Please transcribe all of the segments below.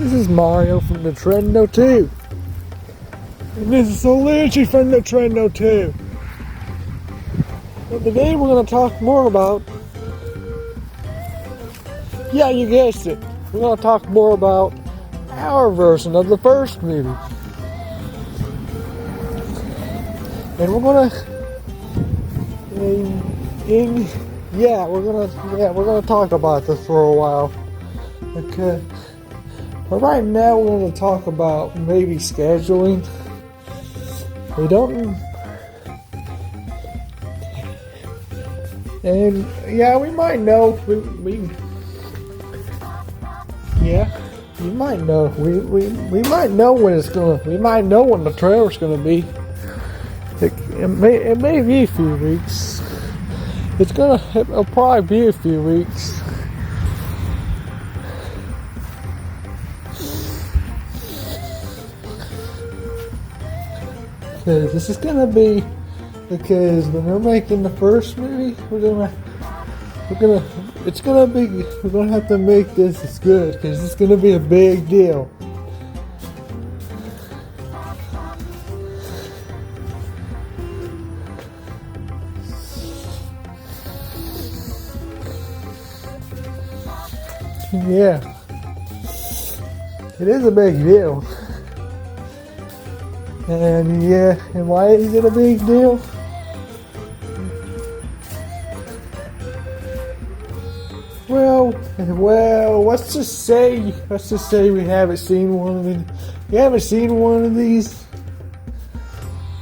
This is Mario from the Trendo 2. And this is Solange from the Trendo 2. But today we're going to talk more about... Yeah, you guessed it. We're going to talk more about our version of the first movie. And we're going to... we're gonna talk about this for a while. Okay. But right now we're gonna talk about maybe scheduling. We don't. And yeah, we might know. You might know. We might know when it's gonna. We might know when the trailer's gonna be. It may be a few weeks. It'll probably be a few weeks. Because this is gonna be, because when we're making the first movie, we're gonna have to make this as good, because it's gonna be a big deal. Yeah, it is a big deal. And why is it a big deal? Well, let's just say we haven't seen one of these. You haven't seen one of these?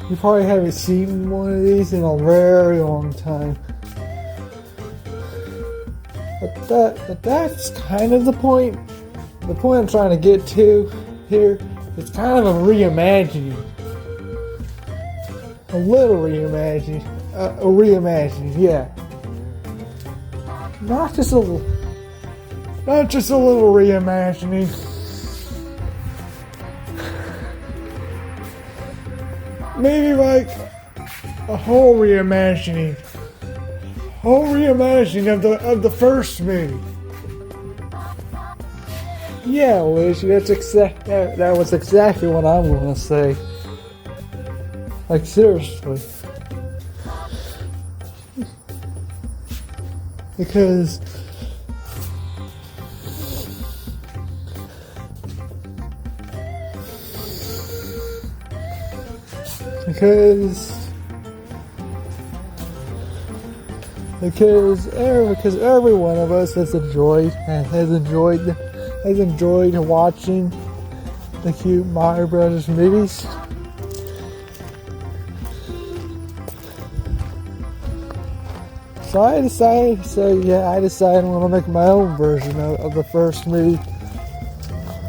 You probably haven't seen one of these in a very long time. But that's kind of the point. The point I'm trying to get to here, it's kind of a reimagining. A little reimagining. A reimagining, yeah. Not just a little reimagining. Maybe like a whole reimagining. Whole reimagining of the first movie. Yeah, Lucy, that was exactly what I'm gonna say. Like, seriously. Because every one of us has enjoyed watching the cute Mario Brothers movies. So I decided I'm gonna make my own version of the first movie.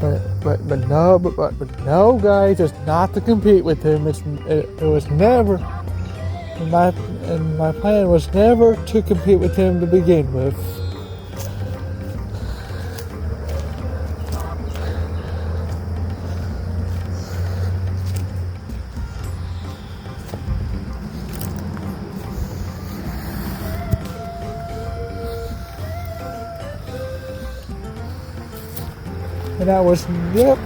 But no, guys, it's not to compete with him. It was never. And my plan was never to compete with him to begin with. And I was never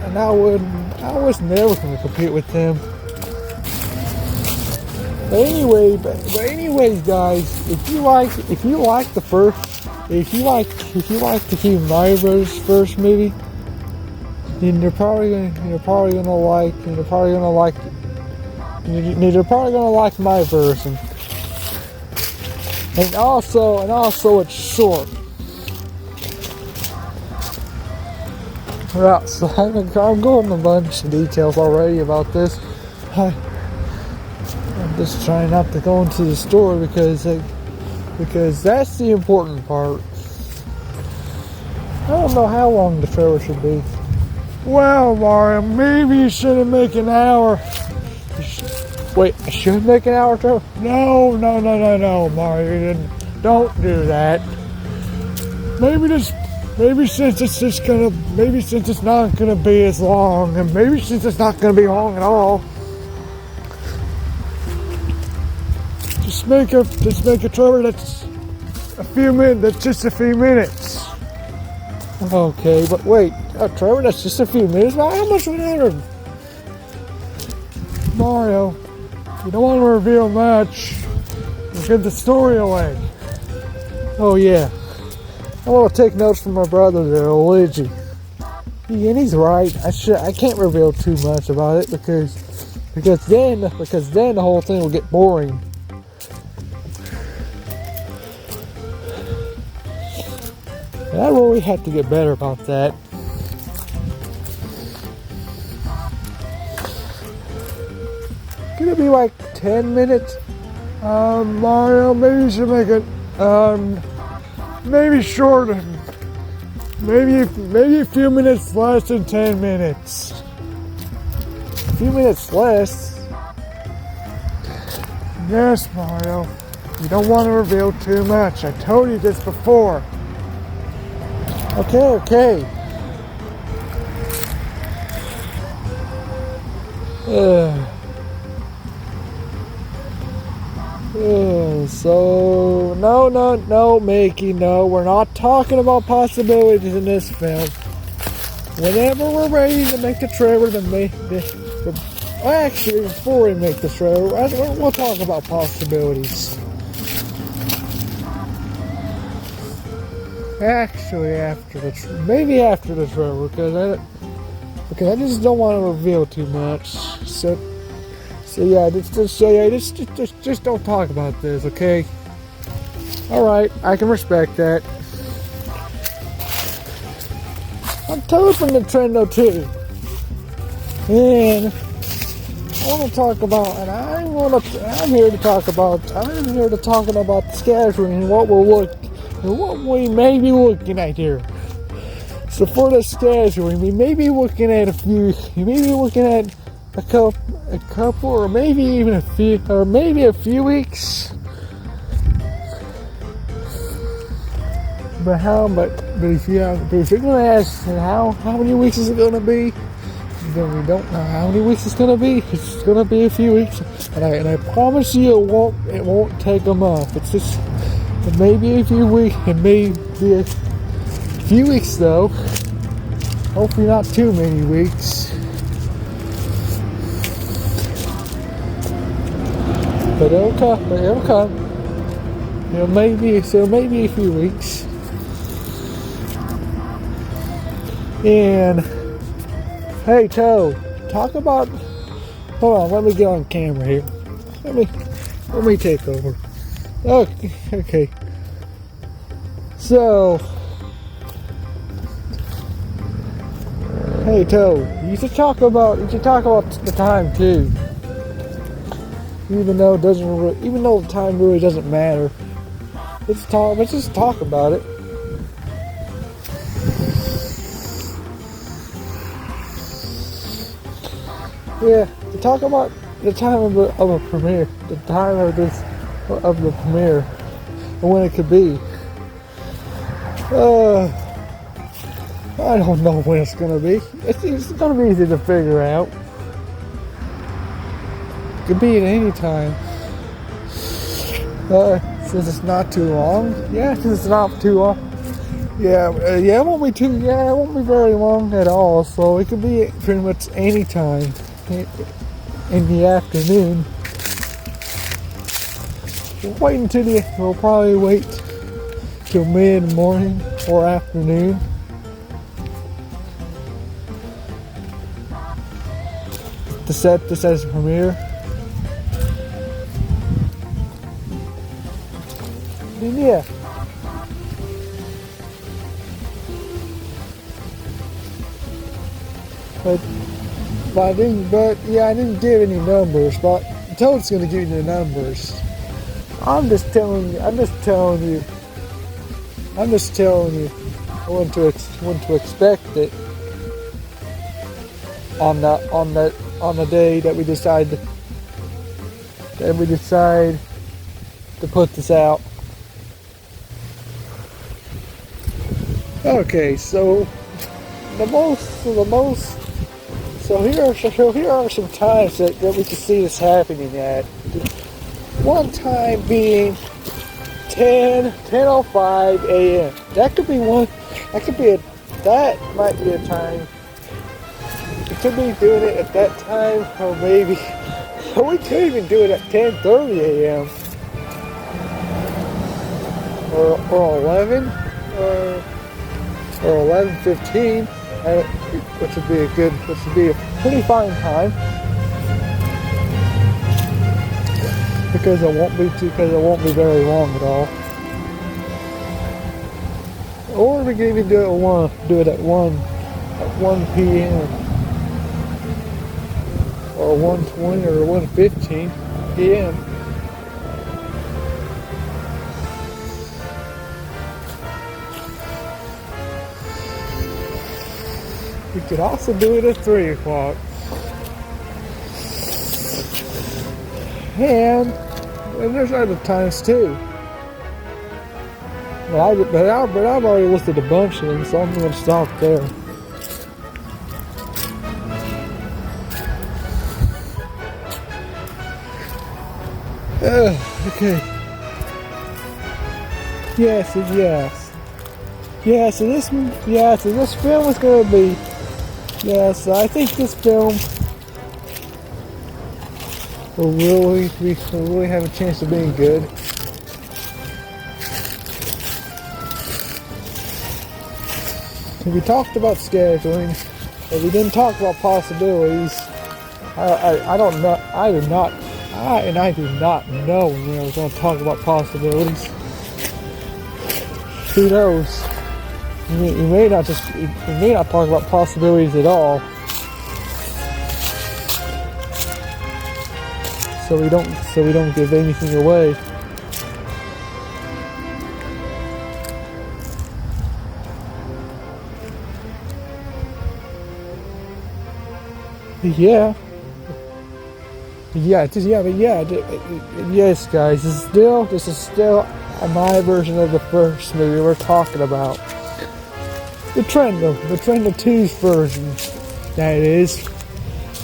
going to compete with him. But anyways, guys, if you like the Keep Mario Brothers first movie, then you're probably gonna like my version. And also it's short. Right, so I'm going a bunch of details already about this. I'm just trying not to go into the story because that's the important part. I don't know how long the trailer should be. Well, Mario, maybe you shouldn't make an hour. Wait, I should make an hour trailer? No, Mario, don't do that. Maybe since it's not gonna be as long, and maybe since it's not gonna be long at all, just make a trailer that's just a few minutes. Okay, but wait, Oh, Trevor, that's just a few minutes. Well, how much matter? Mario, you don't want to reveal much. You give the story away. Oh yeah. I want to take notes from my brother there, Luigi. And he's right. I can't reveal too much about it because then the whole thing will get boring. And I really have to get better about that. Could it be like 10 minutes? Mario, maybe you should make it maybe shorter. Maybe a few minutes less than 10 minutes. A few minutes less? Yes, Mario. You don't want to reveal too much. I told you this before. Okay. So, no, Mickey, no. We're not talking about possibilities in this film. Whenever we're ready to make the trailer, actually, before we make the trailer, we'll talk about possibilities. Actually, maybe after the trailer, because I just don't want to reveal too much. So yeah, just don't talk about this, okay? All right, I can respect that. I'm Toad from Nintendo too, and I want to talk about, and I'm here to talk about the scheduling and what we may be looking at here. So for the scheduling, we may be looking at a couple, or maybe even a few weeks. But if you're gonna ask how many weeks is it gonna be, then we don't know how many weeks it's gonna be. It's gonna be a few weeks, and I promise you it won't take a month. It may be a few weeks. It may be a few weeks though. Hopefully not too many weeks. But it'll come. Maybe a few weeks. And hey, Toad, talk about. Hold on, let me get on camera here. Let me take over. Okay. So, hey, Toad, you should talk about the time too. Even though the time really doesn't matter. Let's just talk about it. Yeah, to talk about the time of a premiere, the time of the premiere, and when it could be. I don't know when it's gonna be. It's gonna be easy to figure out. It could be at any time. Since it's not too long. Yeah, since it's not too long. Yeah, it won't be very long at all. So it could be pretty much any time in the afternoon. We'll probably wait till mid-morning or afternoon. To set this as a premiere. And yeah. I didn't give any numbers, but Toad's gonna give you the numbers. I'm just telling you when to expect it on the day that we decide to put this out. Okay, so here are some times that we can see this happening at. One time being 10:05 a.m. That could be that might be a time. We could be doing it at that time, or maybe we could even do it at 10:30 a.m. or 11 or 11:15, which would be a pretty fine time. Because it won't be very long at all. Or we can even do it at 1 p.m. or 1:20 or 1:15 p.m. We could also do it at 3 o'clock. And there's other times too. But I've already listed a bunch of them, so I'm going to stop there. Okay. So this film is going to be. So I think this film will really have a chance of being good. We talked about scheduling, but we didn't talk about possibilities. I do not know when I was going to talk about possibilities. Who knows? You may not talk about possibilities at all. So we don't give anything away. Yes, guys, this is still my version of the first movie we're talking about. The Trendle 2's version. That is.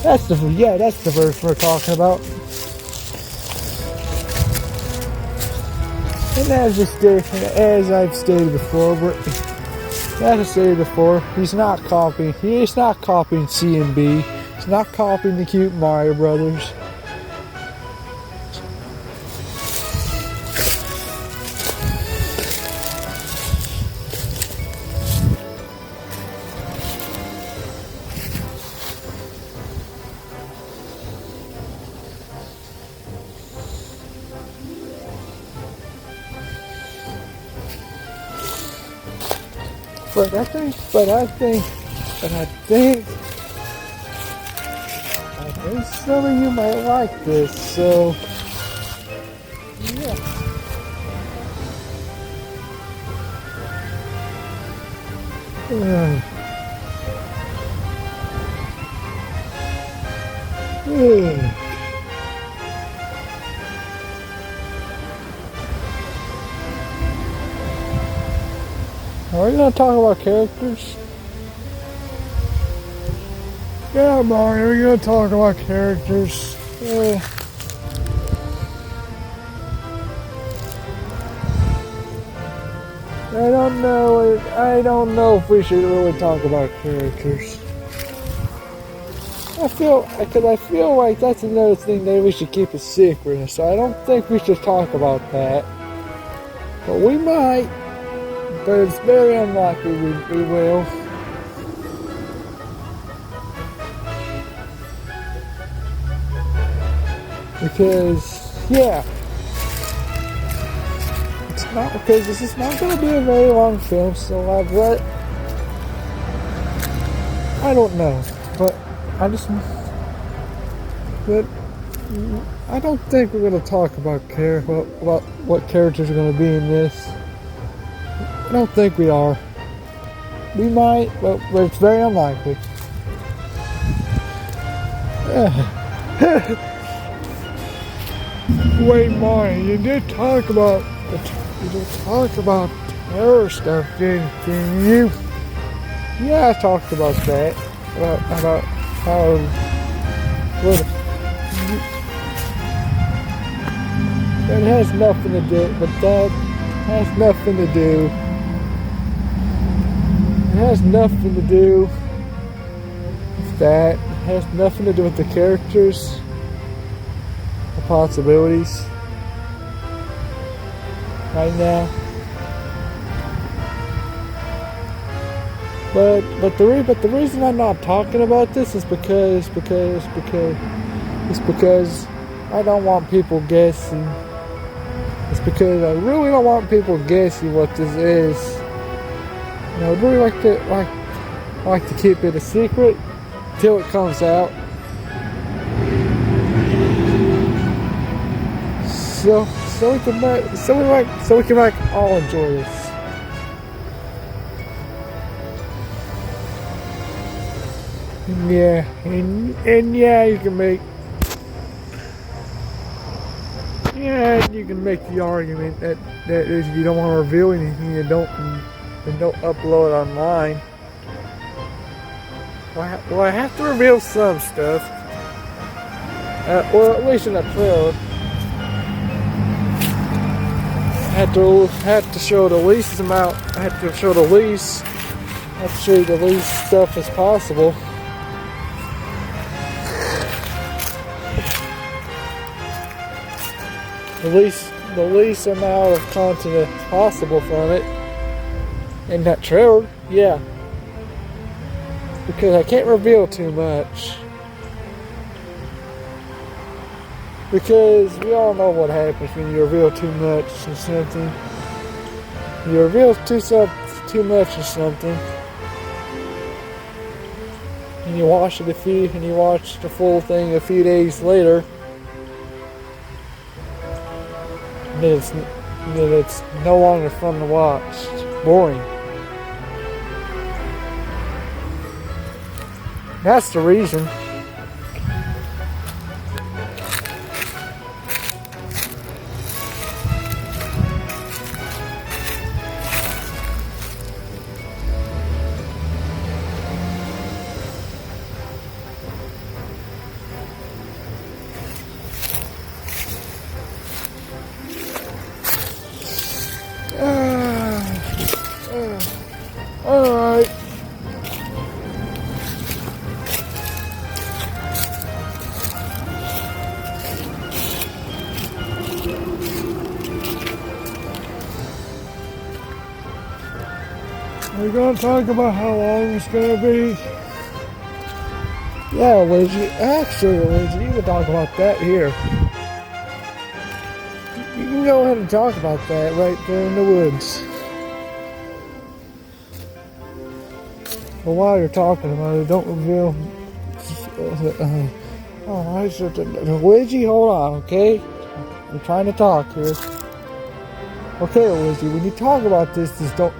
That's the version we're talking about. And as I've stated before, he's not copying CMB. He's not copying the Cute Mario Brothers. But I think some of you might like this, so yeah. Are we gonna talk about characters? Yeah, Mario, we're gonna talk about characters. I don't know if we should really talk about characters. I feel like that's another thing that we should keep a secret, so I don't think we should talk about that. But we might. But it's very unlikely we will. Because this is not going to be a very long film, so I don't know, but I don't think we're going to talk about what characters are going to be in this. I don't think we are. We might, but it's very unlikely. Wait, Mario, you did talk about terror stuff, didn't you? Yeah, I talked about that. About how that has nothing to do, but that has nothing to do It has nothing to do with that. It has nothing to do with the characters, the possibilities. Right now. But the reason I'm not talking about this is because I don't want people guessing. It's because I really don't want people guessing what this is. You know, I'd really like to keep it a secret till it comes out. So we can all enjoy this. Yeah, and yeah, you can make the argument that if you don't want to reveal anything, then don't upload online. Well, I have to reveal some stuff. Well, at least in the trailer. Had to show the least amount. I had to show the least. I have to show you the least stuff as possible. The least amount of content as possible from it. In that trailer, yeah. Because I can't reveal too much. Because we all know what happens when you reveal too much or something. You reveal too much or something, and you watch the full thing a few days later, then it's no longer fun to watch. It's boring. That's the reason. Alright. We're going to talk about how long it's going to be. Yeah, Lizzie. Actually, Lizzie, you can talk about that here. You can go ahead and talk about that right there in the woods. But while you're talking about it, don't reveal. Alright, so Luigi, hold on, okay? I'm trying to talk here. Okay, Luigi, when you talk about this, just don't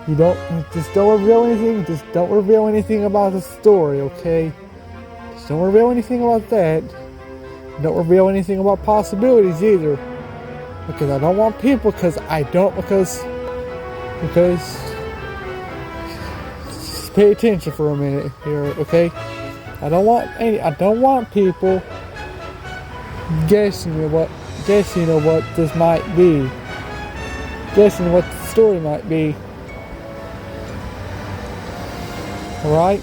reveal anything. Just don't reveal anything about the story, okay? Just don't reveal anything about that. Don't reveal anything about possibilities either. Because I don't want people, because just pay attention for a minute here, okay? I don't want people guessing what this might be. Guessing what the story might be. Alright?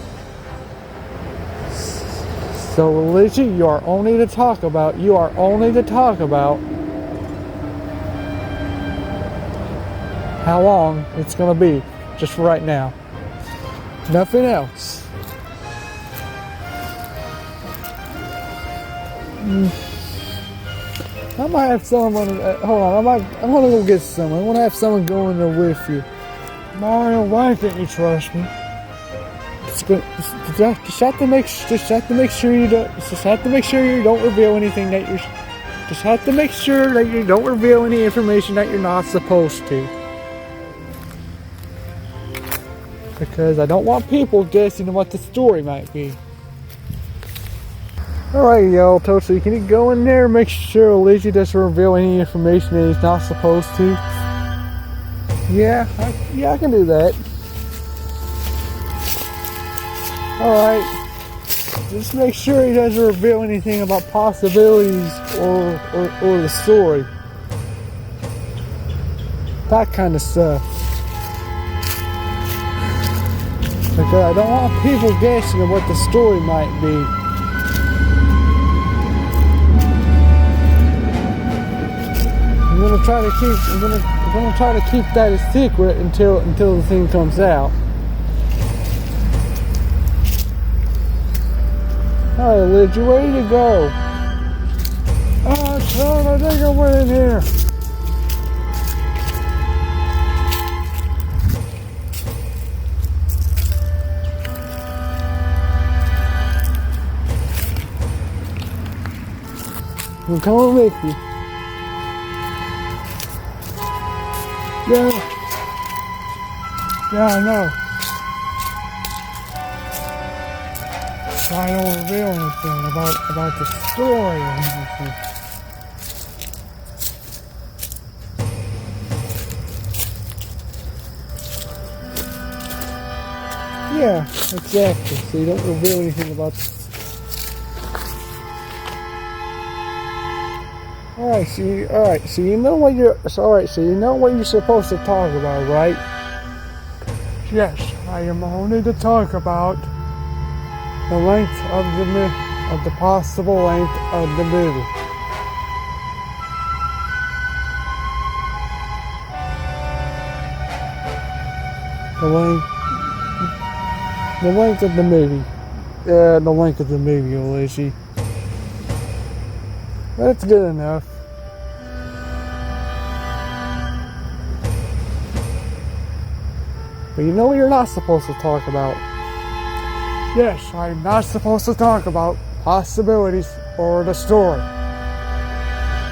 So religion, you are only to talk about how long it's gonna be, just for right now. Nothing else. I might have someone. Hold on. I'm gonna go get someone. I want to have someone go in there with you. Mario, why can't you trust me? Just have to make sure you don't. Just have to make sure you don't reveal anything that you're. Just have to make sure that you don't reveal any information that you're not supposed to. Because I don't want people guessing what the story might be. Alright, y'all, Toasty, can you go in there and make sure Luigi doesn't reveal any information that he's not supposed to? Yeah, I can do that. Alright. Just make sure he doesn't reveal anything about possibilities or the story. That kind of stuff. because I don't want people guessing of what the story might be. I'm gonna try to keep that a secret until the thing comes out. Alright, Lid, you ready to go? Oh, son, I think I went in here. I'm coming with you. Yeah, I know. I don't reveal anything about the story or anything. Yeah, exactly. So you don't reveal anything about the So you know what you're supposed to talk about, right? Yes, I am only to talk about the length of the possible length of the movie. The length of the movie. The length of the movie, Lizzie. That's good enough. But you know what you're not supposed to talk about? Yes, I'm not supposed to talk about possibilities or the story.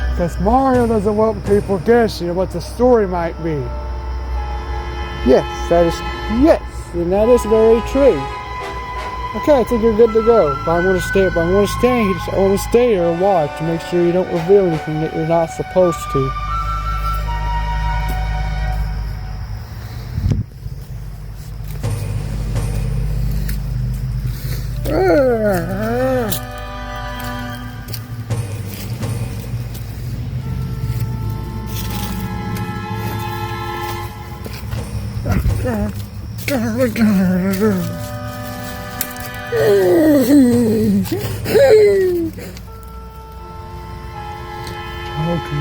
Because Mario doesn't want people guessing what the story might be. Yes, and that is very true. Okay, I think you're good to go. But I want to stay here and watch to make sure you don't reveal anything that you're not supposed to. Can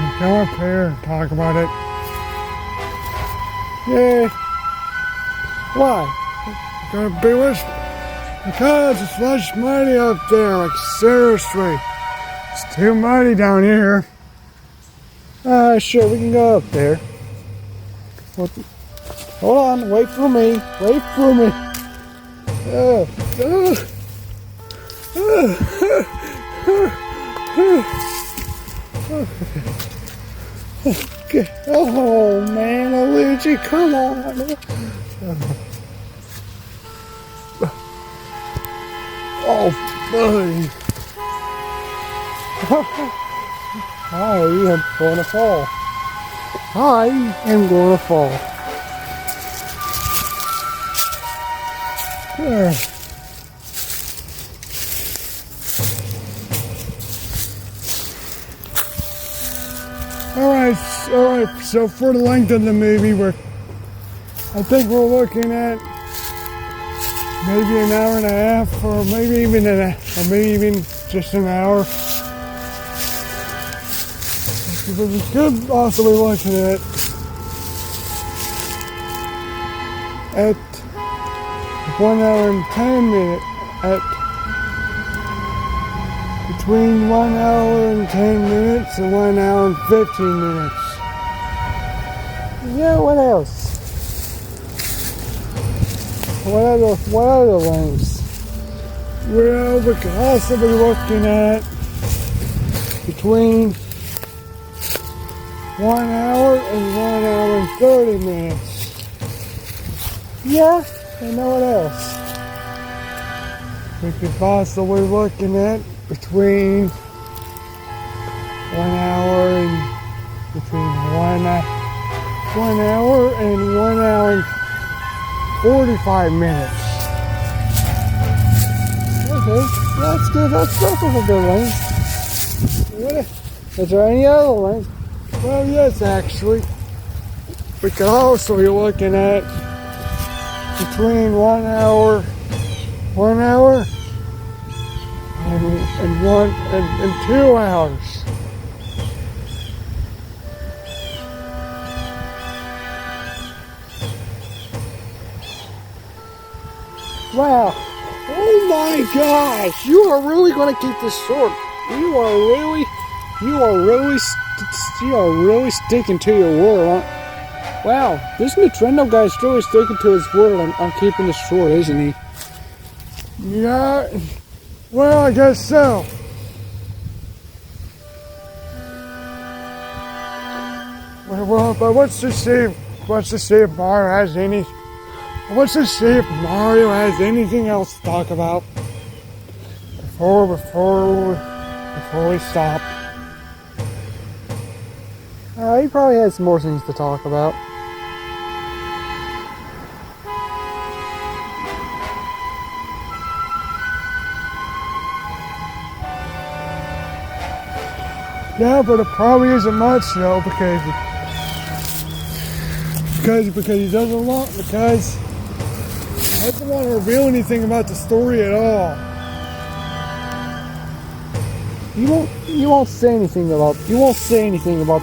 you come up here and talk about it? Yeah. Why? Gonna be with? Because it's much money up there. Like seriously, it's too muddy down here. Sure, we can go up there. Hold on, wait for me. Oh man, Luigi, come on. Oh, buddy. I am going to fall. Alright, so for the length of the movie, I think we're looking at maybe an hour and a half, or maybe even just an hour. Because we could also be looking at 1 hour and 10 minutes, between 1 hour and 10 minutes and 1 hour and 15 minutes. Yeah, what else? What other lengths? Well, we could also be looking at between 1 hour and 1 hour and 30 minutes. Yeah, and what else? We could possibly be looking at between 1 hour and 1 hour and 45 minutes. Okay, that's good. That's a good length. Is there any other length? Well, yes, actually. We could also be looking at between 1 hour and 2 hours. Wow. Oh my gosh. You are really going to keep this short. You are really sticking to your word. Wow. This Nintendo guy's really sticking to his word on keeping this short, isn't he? Yeah. Well, I guess so. Well, but let's just see if Mario has any. Let's just see if Mario has anything else to talk about before we stop. He probably has more things to talk about. Yeah, but it probably isn't much though because he doesn't want to reveal anything about the story at all. You won't say anything about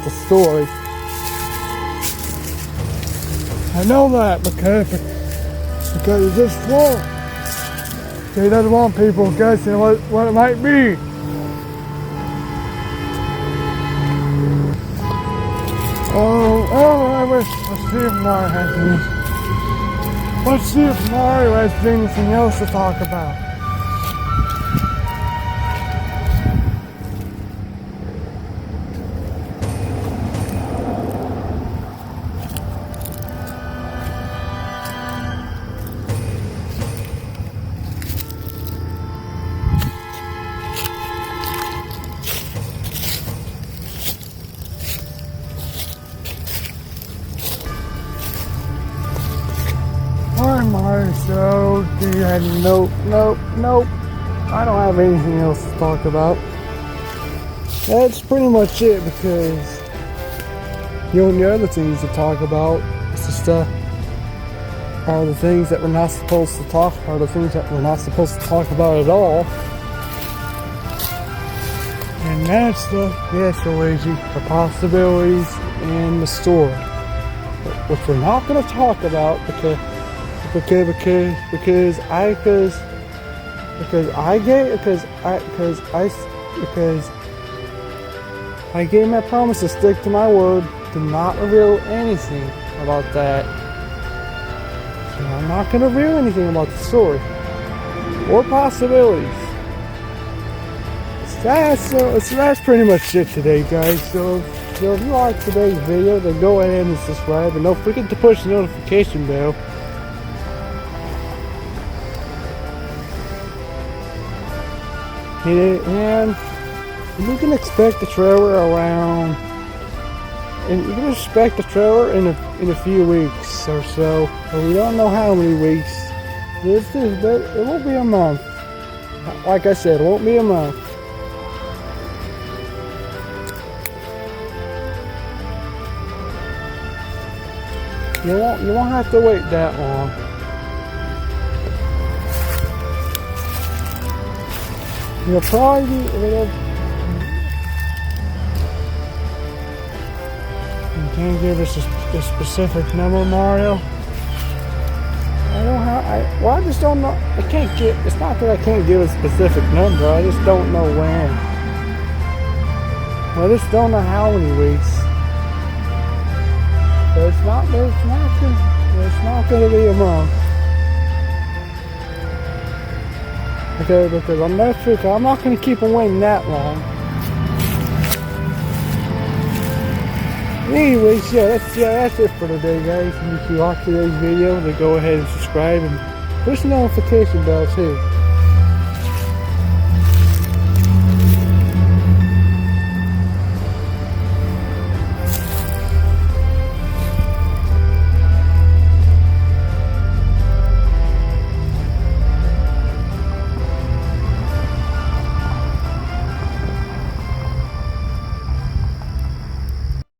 the story. I know that because he just won't. He doesn't want people guessing what it might be. Let's see if Mario has anything else to talk about. So, yeah, nope. I don't have anything else to talk about. That's pretty much it because the only other things to talk about is just are the things that we're not supposed to talk about at all. And that's the possibilities and the story, which we're not going to talk about because I gave my promise to stick to my word to not reveal anything about that. So I'm not going to reveal anything about the story or possibilities. So that's pretty much it today, guys. So if you like today's video, then go ahead and subscribe and don't forget to push the notification bell. And you can expect the trailer in a few weeks or so. But we don't know how many weeks. It won't be a month. Like I said, it won't be a month. You won't have to wait that long. You'll probably be you can't give us a specific number, Mario. I just don't know. I can't get. It's not that I can't give a specific number. I just don't know when. I just don't know how many weeks. But it's not going to be a month. Okay, because I'm not going to keep them waiting that long. Anyways, that's it for today, guys. And if you like today's video, then go ahead and subscribe and push the notification bell too.